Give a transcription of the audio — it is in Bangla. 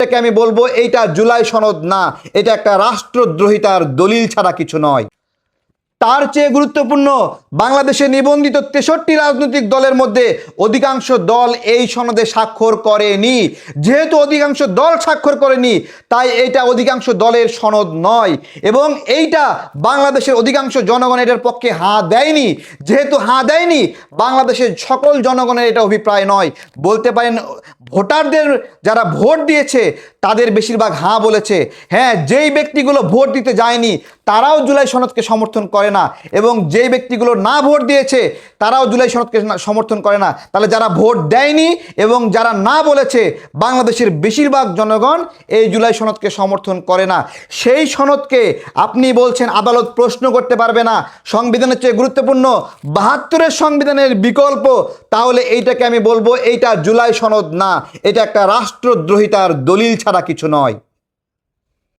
এটাকে আমি বলবো এইটা জুলাই সনদ না, এটা একটা রাষ্ট্রদ্রোহিতার দলিল ছাড়া কিছু নয়। তার চেয়ে গুরুত্বপূর্ণ, বাংলাদেশে নিবন্ধিত 63 রাজনৈতিক দলের মধ্যে অধিকাংশ দল এই সনদে স্বাক্ষর করেনি। যেহেতু অধিকাংশ দল স্বাক্ষর করেনি, তাই এটা অধিকাংশ দলের সনদ নয় এবং এইটা বাংলাদেশের অধিকাংশ জনগণ এটার পক্ষে হাঁ দেয়নি। যেহেতু হাঁ দেয়নি, বাংলাদেশের সকল জনগণের এটা অভিপ্রায় নয়। বলতে পারেন ভোটারদের যারা ভোট দিয়েছে তাদের বেশিরভাগ হাঁ বলেছে। হ্যাঁ, যেই ব্যক্তিগুলো ভোট দিতে যায়নি তারাও জুলাই সনদকে সমর্থন করে না এবং যেই ব্যক্তিগুলো না ভোট দিয়েছে তারাও জুলাই সনদকে সমর্থন করে না। তাহলে যারা ভোট দেয়নি এবং যারা না বলেছে, বাংলাদেশের বেশিরভাগ জনগণ এই জুলাই সনদকে সমর্থন করে না। সেই সনদকে আপনি বলছেন আদালত প্রশ্ন করতে পারবে না, সংবিধানের চেয়ে গুরুত্বপূর্ণ, 72-এর সংবিধানের বিকল্প, তাহলে এইটাকে আমি বলবো এইটা জুলাই সনদ না, এটা একটা রাষ্ট্রদ্রোহিতার দলিল ছাড়া কিছু নয়।